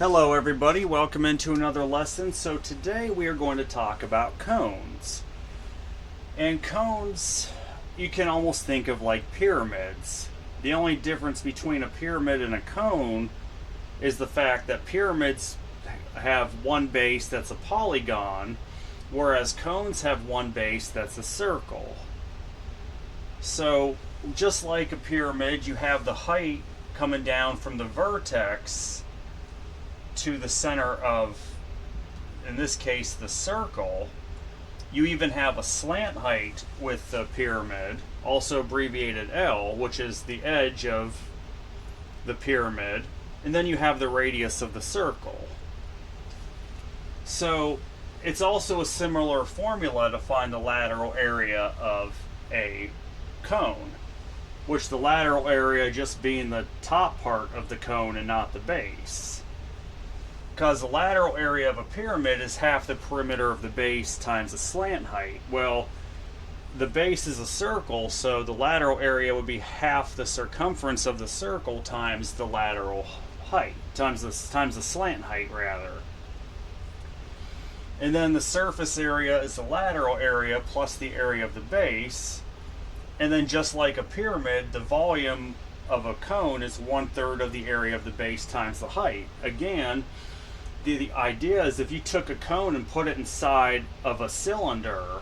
Hello everybody, welcome into another lesson. So today we are going to talk about cones. And cones, you can almost think of like pyramids. The only difference between a pyramid and a cone is the fact that pyramids have one base that's a polygon, whereas cones have one base that's a circle. So just like a pyramid, you have the height coming down from the vertex to the center of, in this case, the circle. You even have a slant height with the pyramid, also abbreviated L, which is the edge of the pyramid, and then you have the radius of the circle. So it's also a similar formula to find the lateral area of a cone, which the lateral area just being the top part of the cone and not the base. Because the lateral area of a pyramid is half the perimeter of the base times the slant height. Well, the base is a circle, so the lateral area would be half the circumference of the circle times the lateral height, times the slant height rather. And then the surface area is the lateral area plus the area of the base. And then just like a pyramid, the volume of a cone is 1/3 of the area of the base times the height. Again, the idea is if you took a cone and put it inside of a cylinder,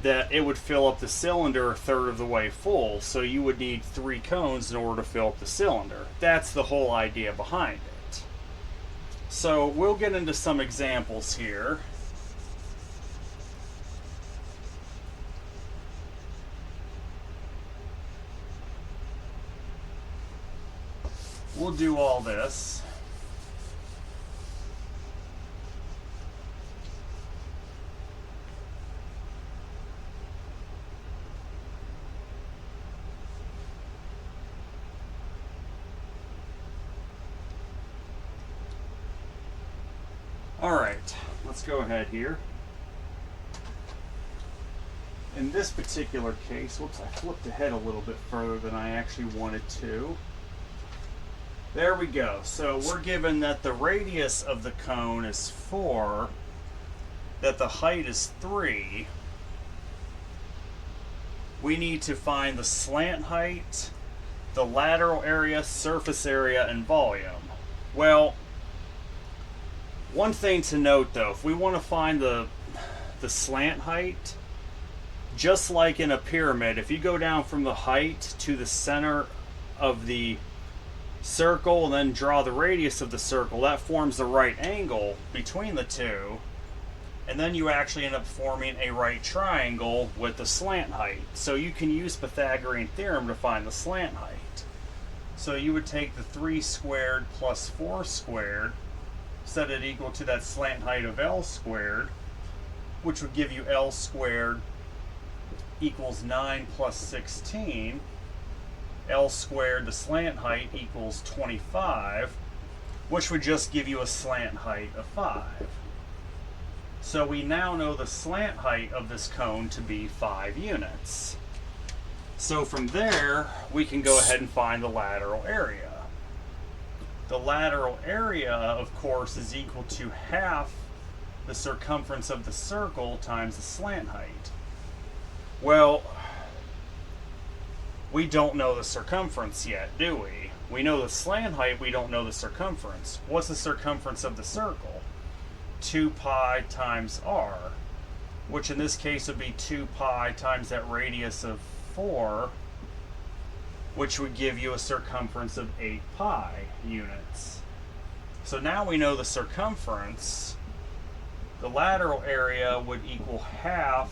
that it would fill up the cylinder 1/3 of the way full. So you would need 3 cones in order to fill up the cylinder. That's the whole idea behind it. So we'll get into some examples here. We'll do all this. Alright, let's go ahead here. In this particular case, whoops, I flipped ahead a little bit further than I actually wanted to. There we go. So we're given that the radius of the cone is 4, that the height is 3. We need to find the slant height, the lateral area, surface area, and volume. Well, one thing to note though, if we want to find the slant height, just like in a pyramid, if you go down from the height to the center of the circle and then draw the radius of the circle, that forms the right angle between the two, and then you actually end up forming a right triangle with the slant height. So you can use Pythagorean theorem to find the slant height. So you would take the 3 squared plus 4 squared, set it equal to that slant height of L squared, which would give you L squared equals 9 plus 16. L squared, the slant height, equals 25, which would just give you a slant height of 5. So we now know the slant height of this cone to be 5 units. So from there, we can go ahead and find the lateral area. The lateral area, of course, is equal to half the circumference of the circle times the slant height. Well, we don't know the circumference yet, do we? We know the slant height, we don't know the circumference. What's the circumference of the circle? 2 pi times r, which in this case would be 2 pi times that radius of 4, which would give you a circumference of 8 pi units. So now we know the circumference. The lateral area would equal half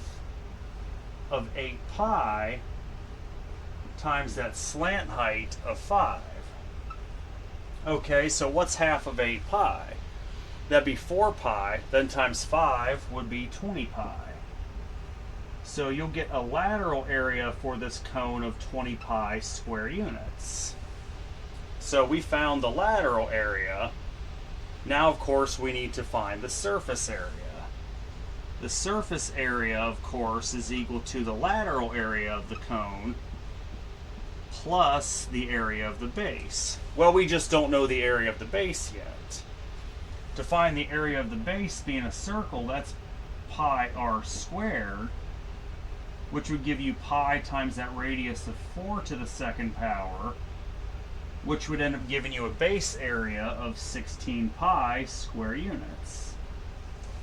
of 8 pi times that slant height of 5. Okay, so what's half of 8 pi? That'd be 4 pi, then times 5 would be 20 pi. So you'll get a lateral area for this cone of 20 pi square units. So we found the lateral area. Now, of course, we need to find the surface area. The surface area, of course, is equal to the lateral area of the cone plus the area of the base. Well, we just don't know the area of the base yet. To find the area of the base being a circle, that's pi r squared, which would give you pi times that radius of 4 to the second power, which would end up giving you a base area of 16 pi square units.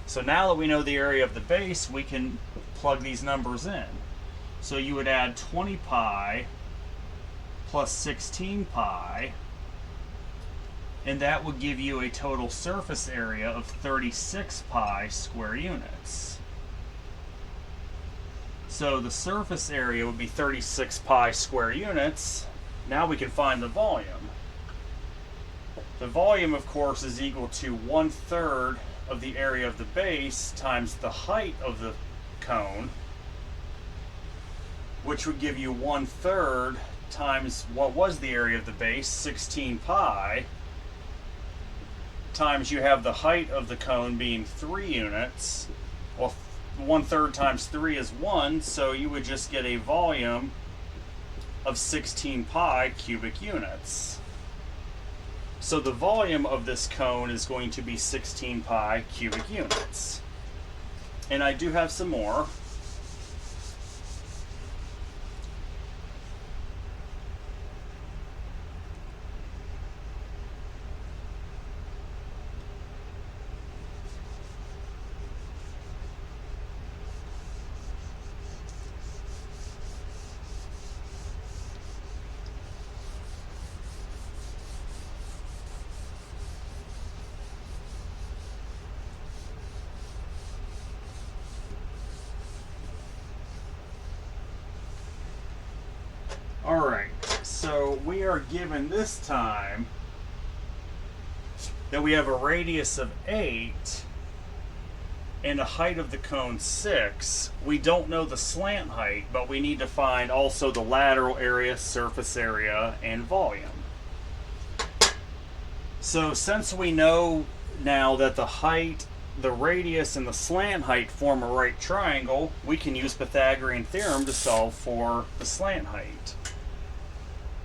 So now that we know the area of the base, we can plug these numbers in. So you would add 20 pi plus 16 pi, and that would give you a total surface area of 36 pi square units. So the surface area would be 36 pi square units. Now we can find the volume. The volume, of course, is equal to 1/3 of the area of the base times the height of the cone, which would give you 1/3 times what was the area of the base, 16 pi, times you have the height of the cone being 3 units. Well, 1/3 times 3 is 1, so you would just get a volume of 16 pi cubic units. So the volume of this cone is going to be 16 pi cubic units. And I do have some more. Alright, so we are given this time that we have a radius of 8 and a height of the cone 6. We don't know the slant height, but we need to find also the lateral area, surface area, and volume. So since we know now that the height, the radius, and the slant height form a right triangle, we can use Pythagorean theorem to solve for the slant height,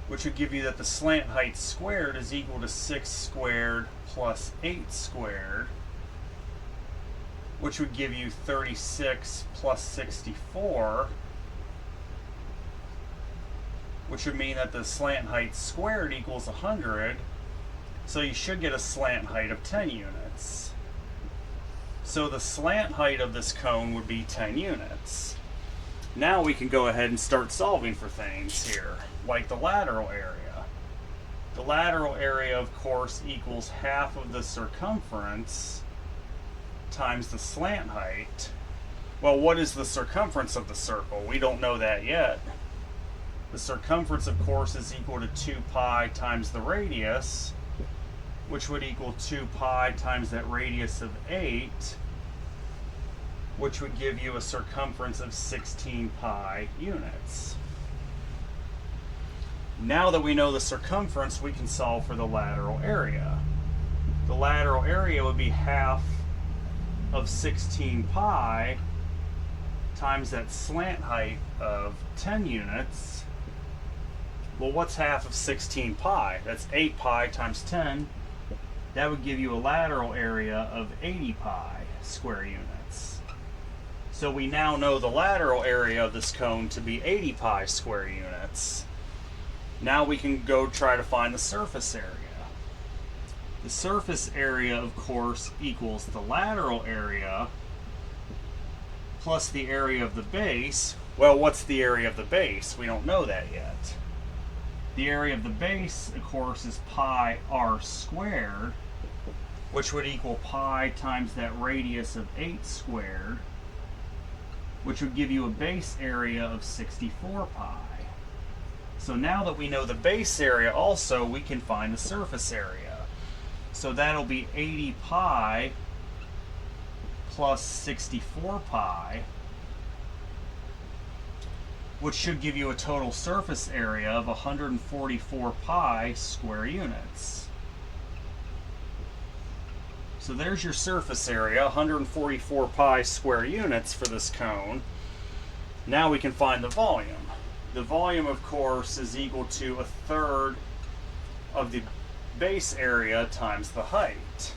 which would give you that the slant height squared is equal to 6 squared plus 8 squared, which would give you 36 plus 64, which would mean that the slant height squared equals 100, so you should get a slant height of 10 units. So the slant height of this cone would be 10 units. Now we can go ahead and start solving for things here, like the lateral area. The lateral area, of course, equals half of the circumference times the slant height. Well, what is the circumference of the circle? We don't know that yet. The circumference, of course, is equal to 2 pi times the radius, which would equal 2 pi times that radius of 8, which would give you a circumference of 16 pi units. Now that we know the circumference, we can solve for the lateral area. The lateral area would be half of 16 pi times that slant height of 10 units. Well, what's half of 16 pi? That's 8 pi times 10. That would give you a lateral area of 80 pi square units. So we now know the lateral area of this cone to be 80 pi square units. Now we can go try to find the surface area. The surface area, of course, equals the lateral area plus the area of the base. Well, what's the area of the base? We don't know that yet. The area of the base, of course, is pi r squared, which would equal pi times that radius of 8 squared, which would give you a base area of 64 pi. So now that we know the base area also, we can find the surface area. So that'll be 80 pi plus 64 pi, which should give you a total surface area of 144 pi square units. So there's your surface area, 144 pi square units for this cone. Now we can find the volume. The volume, of course, is equal to 1/3 of the base area times the height.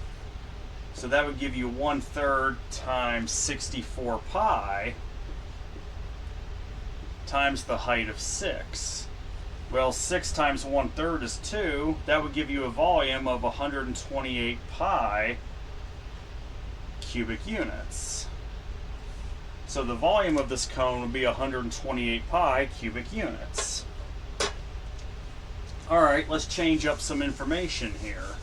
So that would give you 1/3 times 64 pi times the height of 6. Well, 6 times 1/3 is 2. That would give you a volume of 128 pi cubic units. So the volume of this cone would be 128 pi cubic units. All right, let's change up some information here.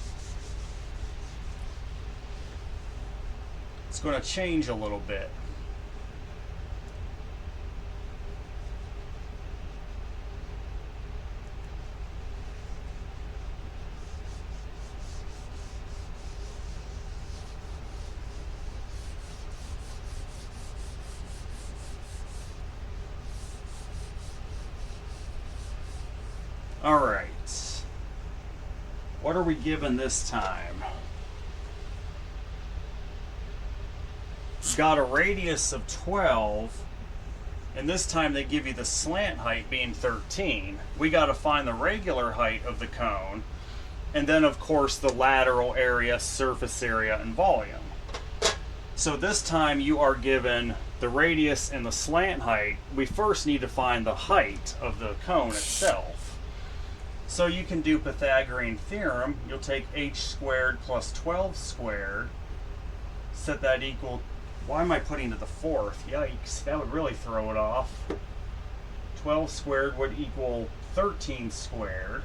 It's going to change a little bit. All right. What are we given this time? Got a radius of 12, and this time they give you the slant height being 13. We got to find the regular height of the cone, and then of course the lateral area, surface area, and volume. So this time you are given the radius and the slant height. We first need to find the height of the cone itself. So you can do Pythagorean theorem. You'll take h squared plus 12 squared, set that equal. Why am I putting to the 4th? Yikes, that would really throw it off. 12 squared would equal 13 squared,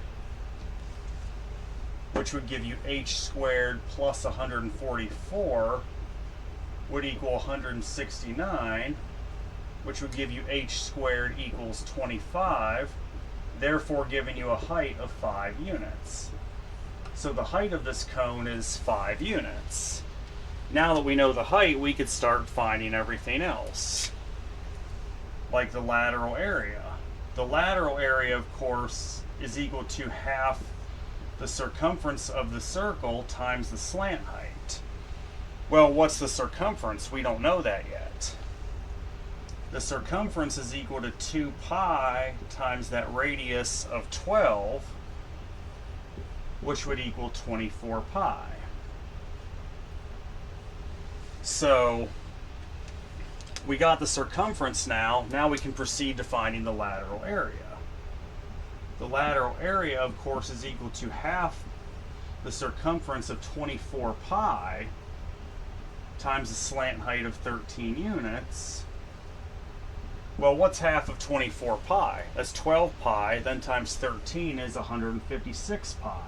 which would give you h squared plus 144 would equal 169, which would give you h squared equals 25, therefore giving you a height of 5 units. So the height of this cone is 5 units. Now that we know the height, we could start finding everything else, like the lateral area. The lateral area, of course, is equal to half the circumference of the circle times the slant height. Well, what's the circumference? We don't know that yet. The circumference is equal to 2 pi times that radius of 12, which would equal 24 pi. So we got the circumference now. Now we can proceed to finding the lateral area. The lateral area, of course, is equal to half the circumference of 24 pi times the slant height of 13 units. Well, what's half of 24 pi? That's 12 pi, then times 13 is 156 pi.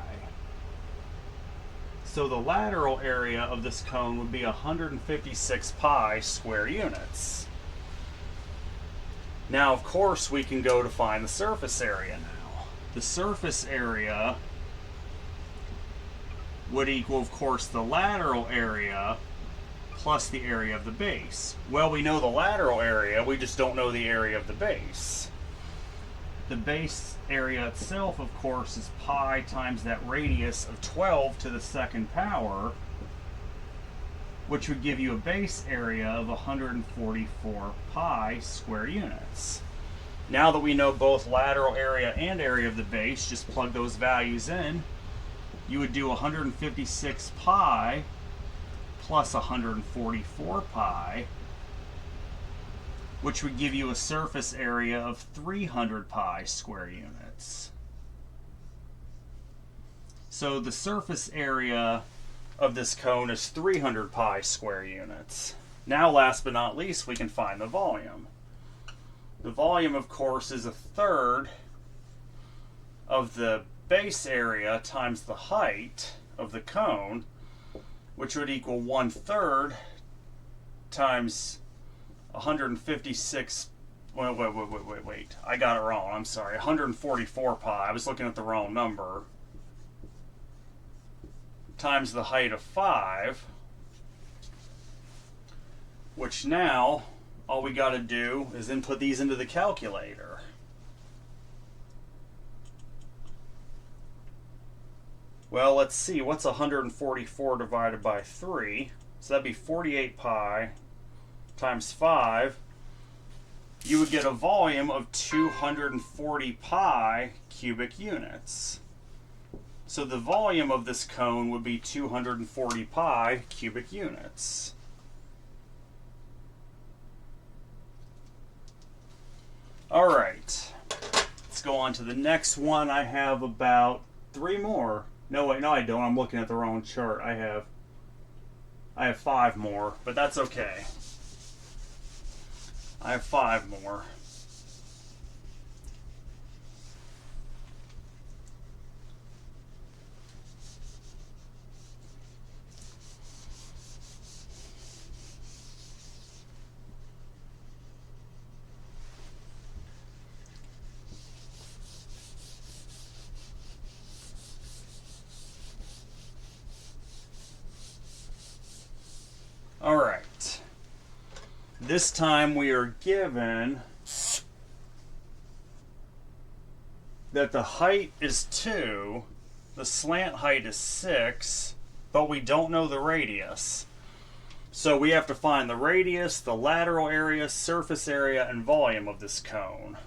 So the lateral area of this cone would be 156 pi square units. Now, of course, we can go to find the surface area now. The surface area would equal, of course, the lateral area plus the area of the base. Well, we know the lateral area, we just don't know the area of the base. The base area itself, of course, is pi times that radius of 12 to the 2nd power, which would give you a base area of 144 pi square units. Now that we know both lateral area and area of the base, just plug those values in. You would do 156 pi plus 144 pi, which would give you a surface area of 300 pi square units. So the surface area of this cone is 300 pi square units. Now, last but not least, we can find the volume. The volume, of course, is 1/3 of the base area times the height of the cone, which would equal 1/3 times 156. Wait. I got it wrong. I'm sorry. 144 pi. I was looking at the wrong number. Times the height of 5, which now all we got to do is input these into the calculator. Well, let's see. What's 144 divided by 3? So that'd be 48 pi times 5, you would get a volume of 240 pi cubic units. So the volume of this cone would be 240 pi cubic units. All right, let's go on to the next one. I have about 3 more. No, wait, no, I don't. I'm looking at the wrong chart. I have 5 more, but that's okay. I have 5 more. All right. This time we are given that the height is 2, the slant height is 6, but we don't know the radius. So we have to find the radius, the lateral area, surface area, and volume of this cone.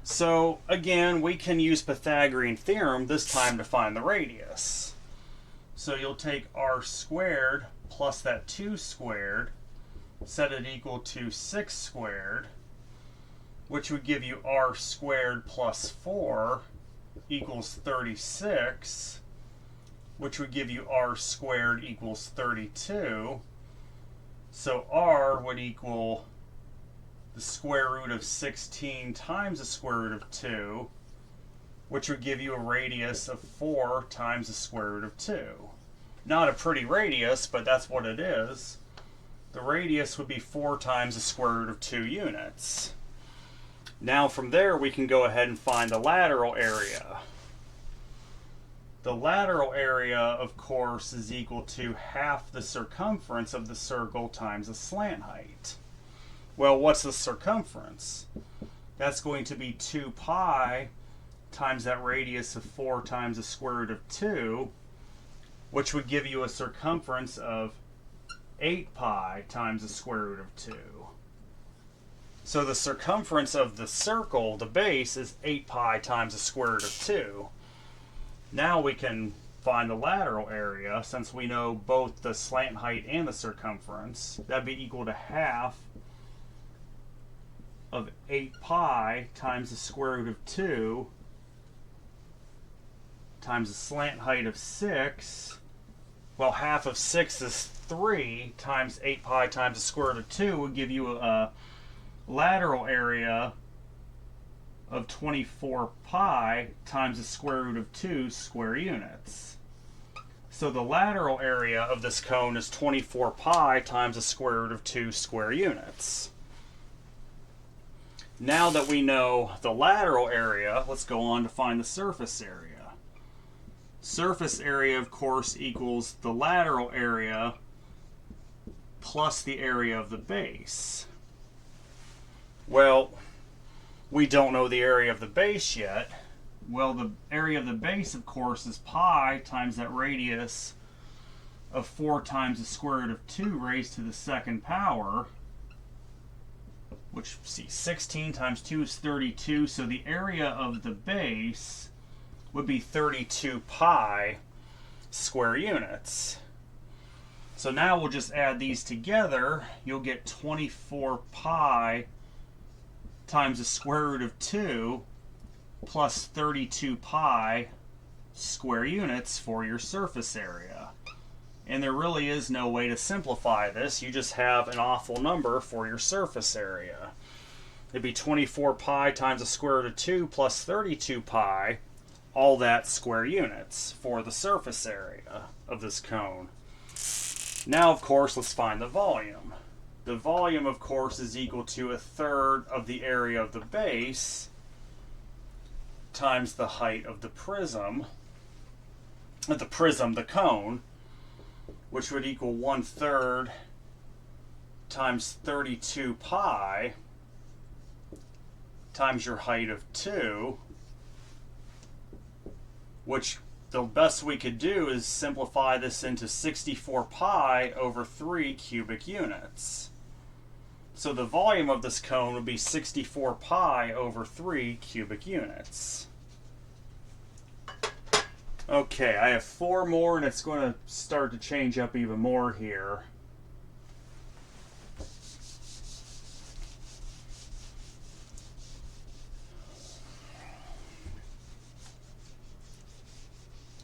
So again, we can use Pythagorean theorem this time to find the radius. So you'll take r squared plus that 2 squared, set it equal to 6 squared, which would give you r squared plus 4 equals 36, which would give you r squared equals 32. So r would equal the square root of 16 times the square root of 2, which would give you a radius of 4 times the square root of 2. Not a pretty radius, but that's what it is. The radius would be 4 times the square root of 2 units. Now from there we can go ahead and find the lateral area. The lateral area, of course, is equal to half the circumference of the circle times the slant height. Well, what's the circumference? That's going to be 2 pi times that radius of 4 times the square root of 2, which would give you a circumference of 8 pi times the square root of 2. So the circumference of the circle, the base, is 8 pi times the square root of 2. Now we can find the lateral area, since we know both the slant height and the circumference. That'd be equal to half of 8 pi times the square root of 2 times the slant height of 6. Well, half of 6 is 3 times 8 pi times the square root of 2 would give you a lateral area of 24 pi times the square root of 2 square units. So the lateral area of this cone is 24 pi times the square root of 2 square units. Now that we know the lateral area, let's go on to find the surface area. Surface area, of course, equals the lateral area plus the area of the base. Well, we don't know the area of the base yet. Well, the area of the base, of course, is pi times that radius of 4 times the square root of 2 raised to the second power, which, see, 16 times 2 is 32, so the area of the base would be 32 pi square units. So now we'll just add these together. You'll get 24 pi times the square root of 2 plus 32 pi square units for your surface area. And there really is no way to simplify this. You just have an awful number for your surface area. It'd be 24 pi times the square root of 2 plus 32 pi, all that square units for the surface area of this cone. Now, of course, let's find the volume. The volume, of course, is equal to 1/3 of the area of the base times the height of the prism, the cone, which would equal 1/3 times 32 pi times your height of 2, which the best we could do is simplify this into 64 pi over 3 cubic units. So the volume of this cone would be 64 pi over 3 cubic units. Okay, I have 4 more, and it's going to start to change up even more here.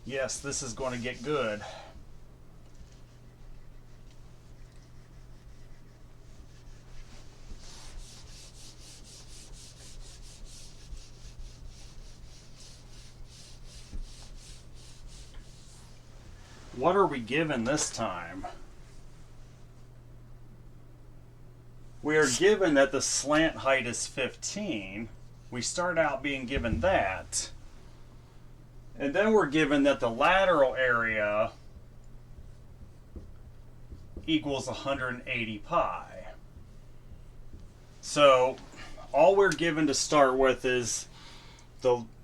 Yes, this is going to get good. What are we given this time? We are given that the slant height is 15. We start out being given that. And then we're given that the lateral area equals 180 pi. So all we're given to start with is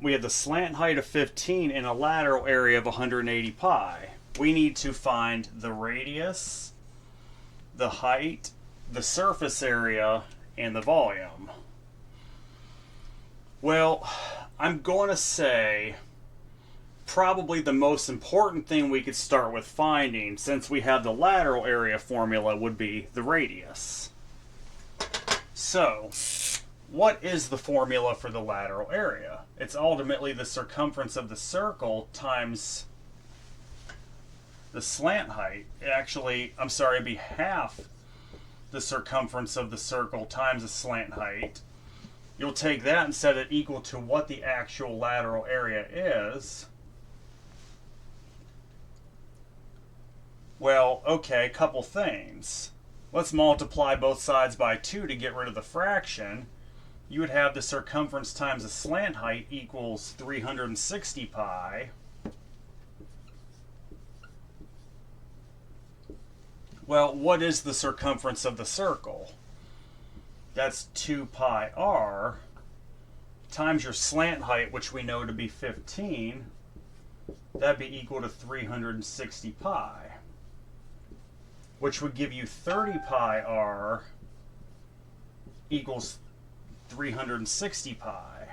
we have the slant height of 15 and a lateral area of 180 pi. We need to find the radius, the height, the surface area, and the volume. Well, I'm going to say probably the most important thing we could start with finding, since we have the lateral area formula, would be the radius. So, what is the formula for the lateral area? It's ultimately the circumference of the circle times the slant height. Actually, I'm sorry, it'd be half the circumference of the circle times the slant height. You'll take that and set it equal to what the actual lateral area is. Well, okay, a couple things. Let's multiply both sides by 2 to get rid of the fraction. You would have the circumference times the slant height equals 360 pi. Well, what is the circumference of the circle? That's 2 pi r times your slant height, which we know to be 15. That'd be equal to 360 pi. Which would give you 30 pi r equals 360 pi.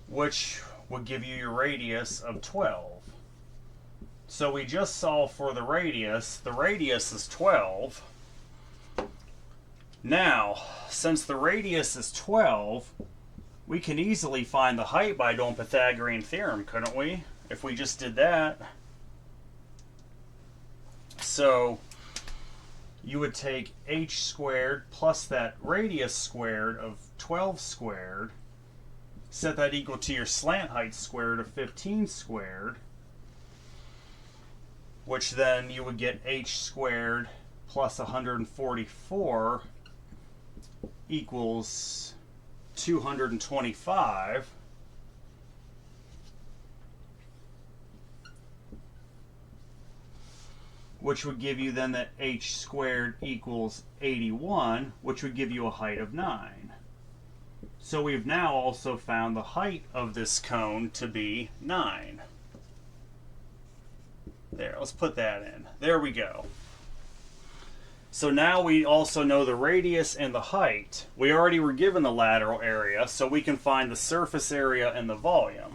Which would give you your radius of 12. So we just solved for the radius. The radius is 12. Now, since the radius is 12, we can easily find the height by doing Pythagorean theorem, couldn't we? If we just did that. So you would take h squared plus that radius squared of 12 squared, set that equal to your slant height squared of 15 squared, which then you would get h squared plus 144 equals 225. Which would give you then that h squared equals 81, which would give you a height of 9. So we've now also found the height of this cone to be 9. There, let's put that in. There we go. So now we also know the radius and the height. We already were given the lateral area, so we can find the surface area and the volume.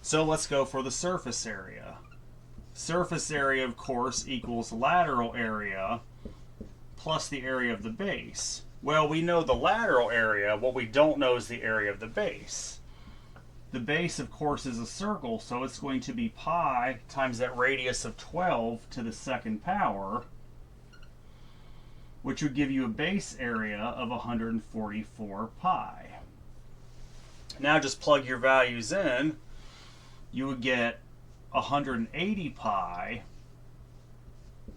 So let's go for the surface area. Surface area, of course, equals lateral area plus the area of the base. Well, we know the lateral area. What we don't know is the area of the base. The base, of course, is a circle, so it's going to be pi times that radius of 12 to the second power, which would give you a base area of 144 pi. Now just plug your values in. You would get 180 pi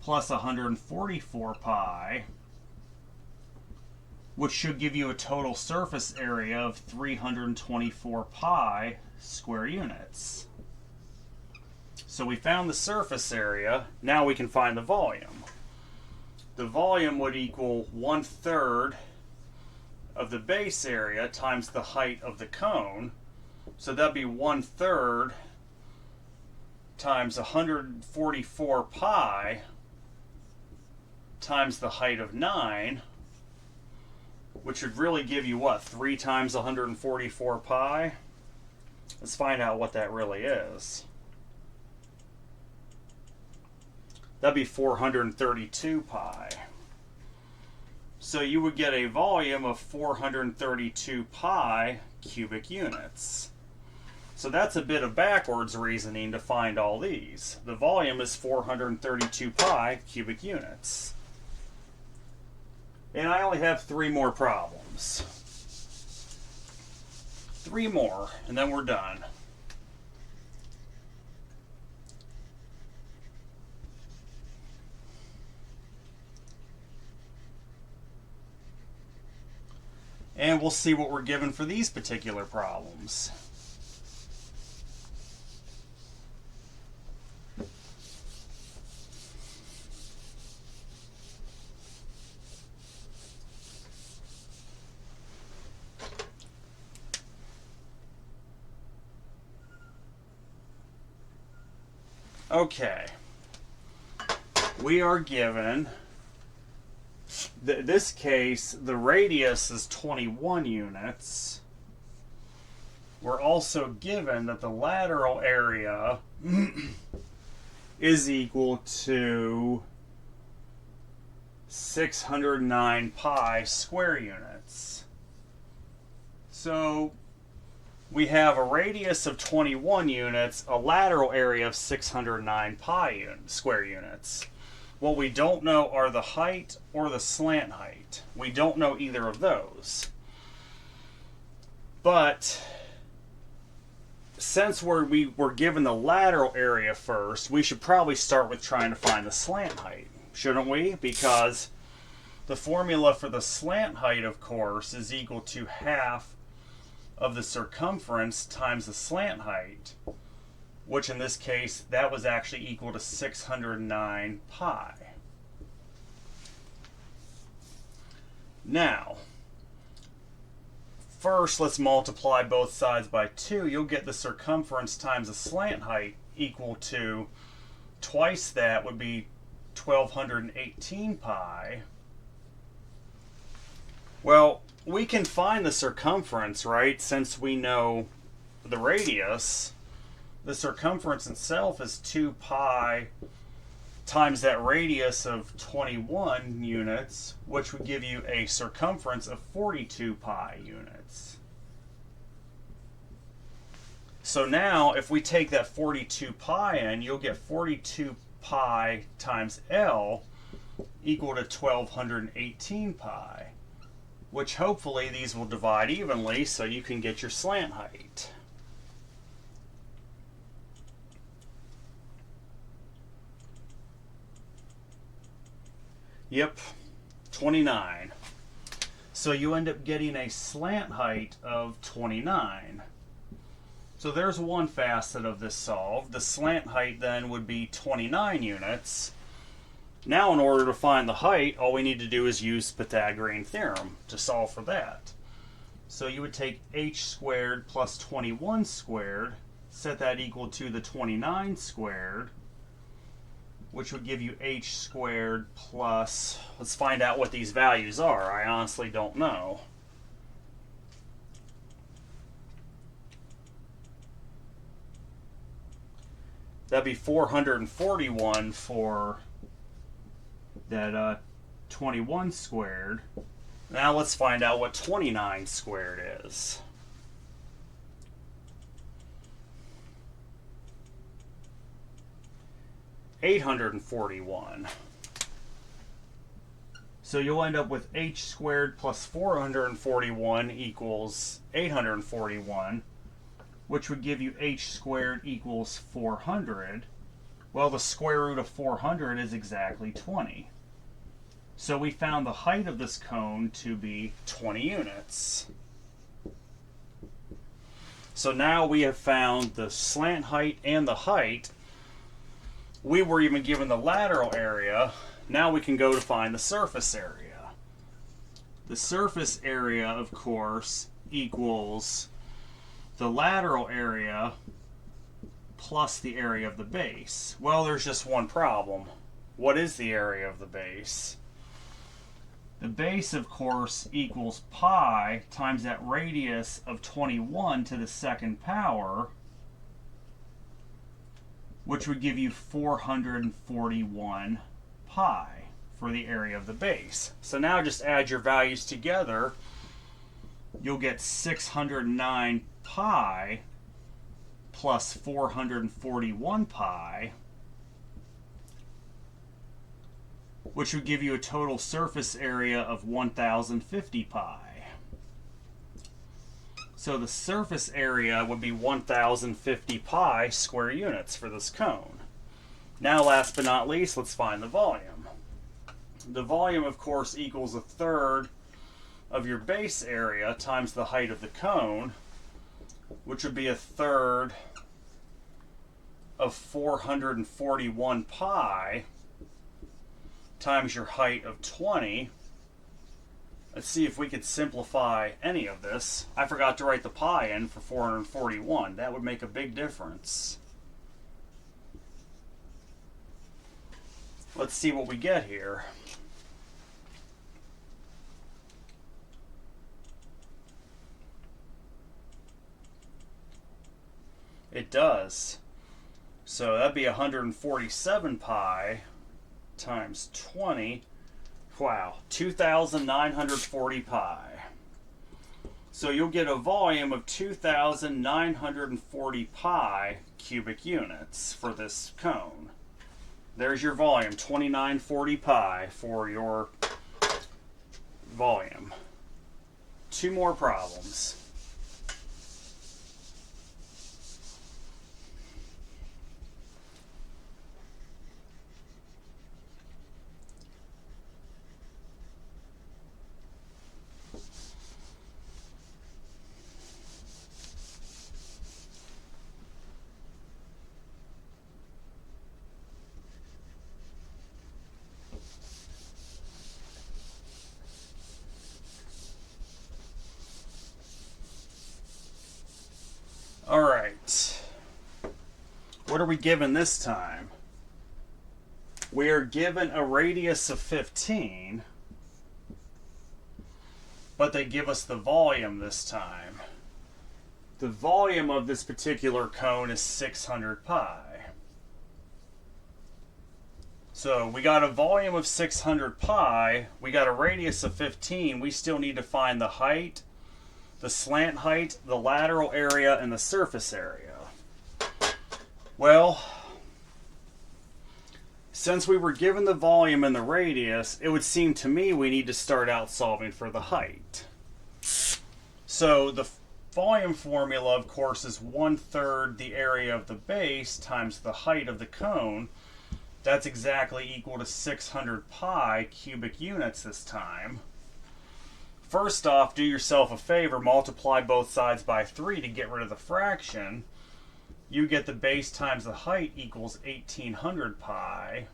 plus 144 pi, which should give you a total surface area of 324 pi square units. So we found the surface area. Now we can find the volume. The volume would equal 1/3 of the base area times the height of the cone. So that'd be 1/3 times 144 pi times the height of 9, which would really give you what, 3 times 144 pi? Let's find out what that really is. That'd be 432 pi. So you would get a volume of 432 pi cubic units. So that's a bit of backwards reasoning to find all these. The volume is 432 pi cubic units. And I only have 3 more problems. 3 more, and then we're done. And we'll see what we're given for these particular problems. Okay, we are given, this case, the radius is 21 units. We're also given that the lateral area is equal to 609 pi square units. So we have a radius of 21 units, a lateral area of 609 pi square units. What we don't know are the height or the slant height. We don't know either of those. But since we were given the lateral area first, we should probably start with trying to find the slant height, shouldn't we? Because the formula for the slant height, of course, is equal to half of the circumference times the slant height, which in this case, that was actually equal to 609 pi. Now, first let's multiply both sides by 2. You'll get the circumference times the slant height equal to twice that would be 1218 pi. Well, we can find the circumference, right? Since we know the radius, the circumference itself is 2 pi times that radius of 21 units, which would give you a circumference of 42 pi units. So now, if we take that 42 pi in, you'll get 42 pi times L equal to 1218 pi. Which hopefully these will divide evenly so you can get your slant height. Yep, 29. So you end up getting a slant height of 29. So there's one facet of this solved. The slant height then would be 29 units. Now, in order to find the height, all we need to do is use Pythagorean theorem to solve for that. So you would take h squared plus 21 squared, set that equal to the 29 squared, which would give you h squared plus, let's find out what these values are. I honestly don't know. That'd be 441 for that 21 squared. Now let's find out what 29 squared is. $841. So you'll end up with h squared plus 441 equals 841, which would give you h squared equals 400. Well, the square root of 400 is exactly 20. So we found the height of this cone to be 20 units. So now we have found the slant height and the height. We were even given the lateral area. Now we can go to find the surface area. The surface area, of course, equals the lateral area plus the area of the base. Well, there's just one problem. What is the area of the base? The base, of course, equals pi times that radius of 21 to the second power, which would give you 441 pi for the area of the base. So now just add your values together. You'll get 609 pi plus 441 pi, which would give you a total surface area of 1050 pi. So the surface area would be 1050 pi square units for this cone. Now, last but not least, let's find the volume. The volume, of course, equals a third of your base area times the height of the cone, which would be a third of 441 pi times your height of 20. Let's see if we could simplify any of this. I forgot to write the pi in for 441. That would make a big difference. Let's see what we get here. It does. So that'd be 147 pi times 20. Wow, 2,940 pi. So you'll get a volume of 2,940 pi cubic units for this cone. There's your volume, 2940 pi for your volume. Two more problems. All right, what are we given this time? We are given a radius of 15, but they give us the volume this time. The volume of this particular cone is 600 pi. So we got a volume of 600 pi, we got a radius of 15, we still need to find the height, the slant height, the lateral area, and the surface area. Well, since we were given the volume and the radius, it would seem to me we need to start out solving for the height. So the volume formula, of course, is 1/3 the area of the base times the height of the cone. That's exactly equal to 600 pi cubic units this time. First off, do yourself a favor, multiply both sides by 3 to get rid of the fraction. You get the base times the height equals 1800 pi.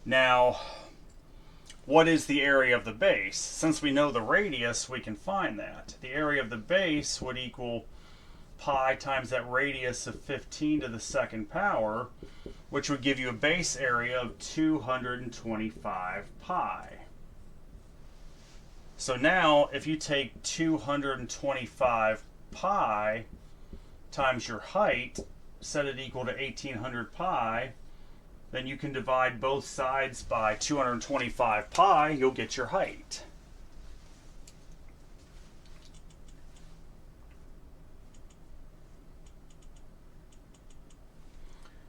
Now, what is the area of the base? Since we know the radius, we can find that. The area of the base would equal pi times that radius of 15 to the second power, which would give you a base area of 225 pi. So now, if you take 225 pi times your height, set it equal to 1800 pi, then you can divide both sides by 225 pi, you'll get your height.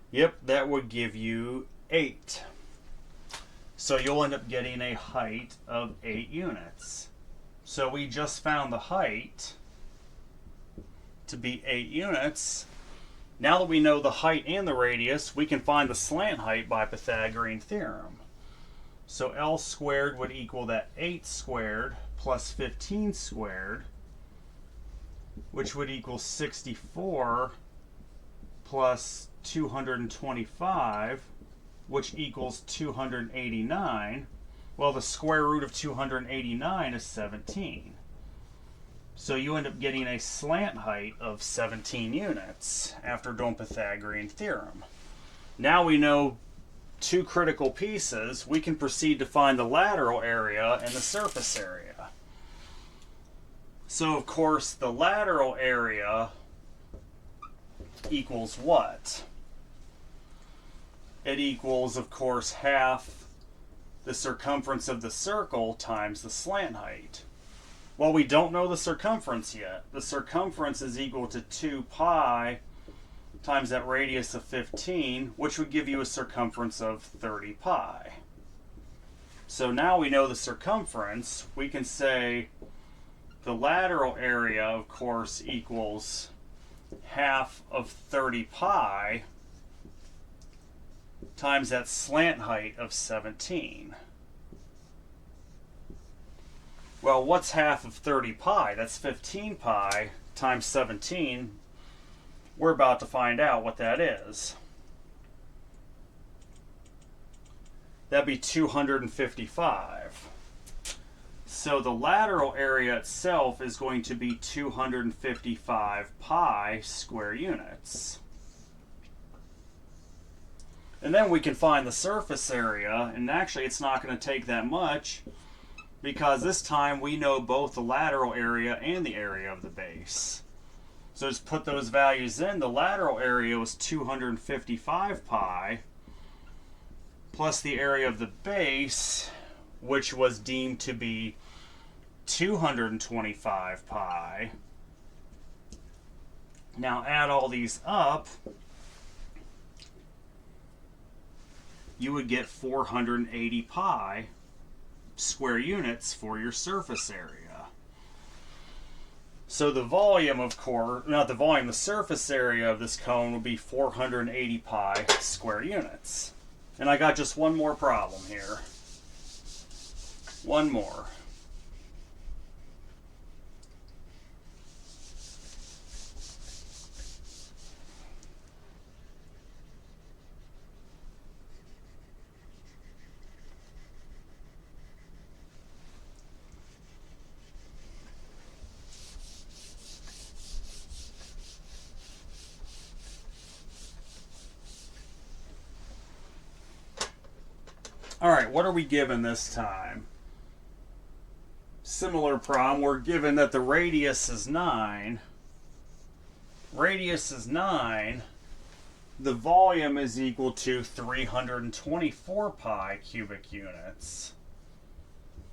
Yep, that would give you 8. So you'll end up getting a height of 8 units. So we just found the height to be 8 units. Now that we know the height and the radius, we can find the slant height by Pythagorean theorem. So L squared would equal that 8 squared plus 15 squared, which would equal 64 plus 225, which equals 289. Well, the square root of 289 is 17. So you end up getting a slant height of 17 units after doing Pythagorean theorem. Now we know two critical pieces. We can proceed to find the lateral area and the surface area. So of course the lateral area equals what? It equals, of course, half the circumference of the circle times the slant height. Well, we don't know the circumference yet. The circumference is equal to 2 pi times that radius of 15, which would give you a circumference of 30 pi. So now we know the circumference. We can say the lateral area, of course, equals half of 30 pi times that slant height of 17. Well, what's half of 30 pi? That's 15 pi times 17. We're about to find out what that is. That'd be 255. So the lateral area itself is going to be 255 pi square units. And then we can find the surface area, and actually it's not going to take that much because this time we know both the lateral area and the area of the base. So just put those values in. The lateral area was 255 pi plus the area of the base, which was deemed to be 225 pi. Now add all these up, you would get 480 pi square units for your surface area. So the volume, of course, not the volume, the surface area of this cone would be 480 pi square units. And I got just one more problem here. One more. Alright, what are we given this time? Similar problem, we're given that the radius is 9. Radius is 9. The volume is equal to 324 pi cubic units.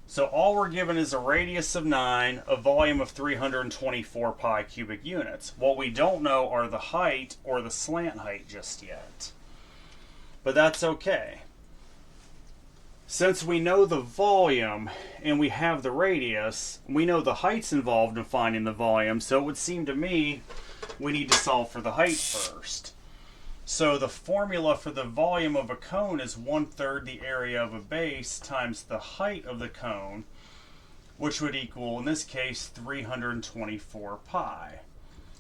So all we're given is a radius of 9, a volume of 324 pi cubic units. What we don't know are the height or the slant height just yet. But that's okay. Since we know the volume and we have the radius, we know the height's involved in finding the volume, so it would seem to me we need to solve for the height first. So the formula for the volume of a cone is 1/3 the area of a base times the height of the cone, which would equal, in this case, 324 pi.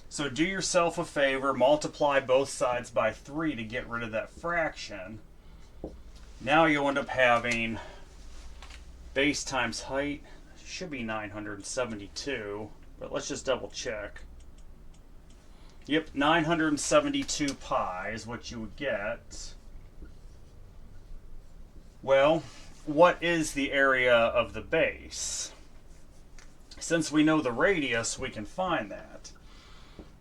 So do yourself a favor, multiply both sides by 3 to get rid of that fraction. Now you'll end up having base times height, should be 972, but let's just double check. Yep, 972 pi is what you would get. Well, what is the area of the base? Since we know the radius, we can find that.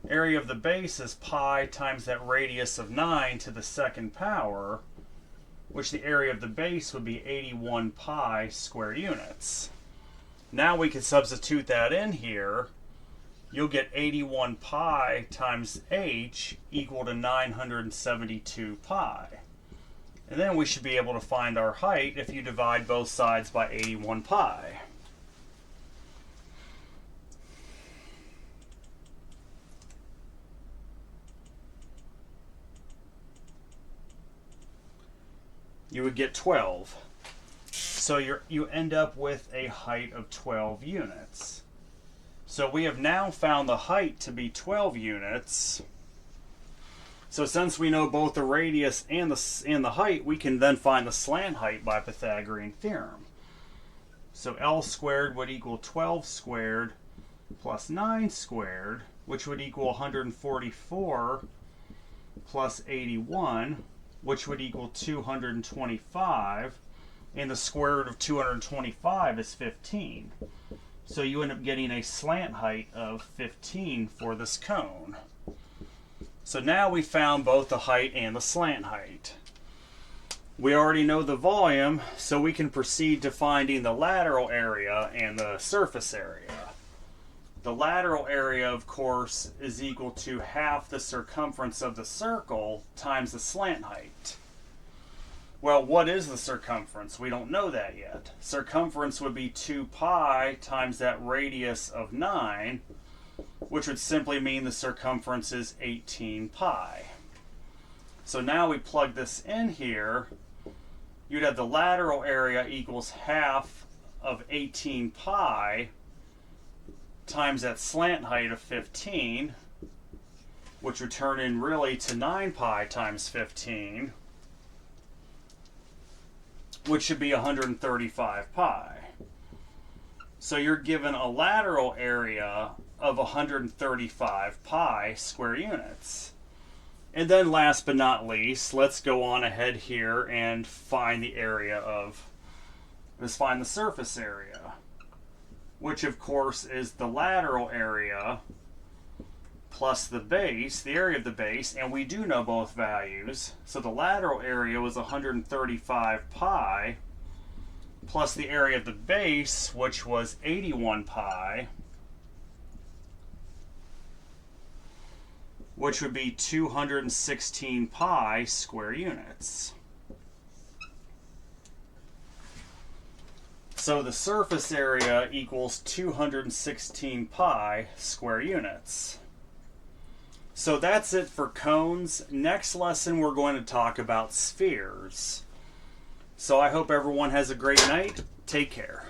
Area of the base is pi times that radius of 9 to the second power, which the area of the base would be 81 pi square units. Now we can substitute that in here. You'll get 81 pi times h equal to 972 pi. And then we should be able to find our height if you divide both sides by 81 pi. You would get 12. So you end up with a height of 12 units. So we have now found the height to be 12 units. So since we know both the radius and the height, we can then find the slant height by Pythagorean theorem. So L squared would equal 12 squared plus 9 squared, which would equal 144 plus 81, which would equal 225, and the square root of 225 is 15. So you end up getting a slant height of 15 for this cone. So now we found both the height and the slant height. We already know the volume, so we can proceed to finding the lateral area and the surface area. The lateral area, of course, is equal to half the circumference of the circle times the slant height. Well, what is the circumference? We don't know that yet. Circumference would be 2 pi times that radius of 9, which would simply mean the circumference is 18 pi. So now we plug this in here. You'd have the lateral area equals half of 18 pi times that slant height of 15, which would turn in really to 9 pi times 15, which should be 135 pi. So you're given a lateral area of 135 pi square units. And then last but not least, let's go on ahead here and find the area of, let's find the surface area, which of course is the lateral area plus the base, the area of the base, and we do know both values. So the lateral area was 135 pi plus the area of the base, which was 81 pi, which would be 216 pi square units. So the surface area equals 216 pi square units. So that's it for cones. Next lesson we're going to talk about spheres. So I hope everyone has a great night. Take care.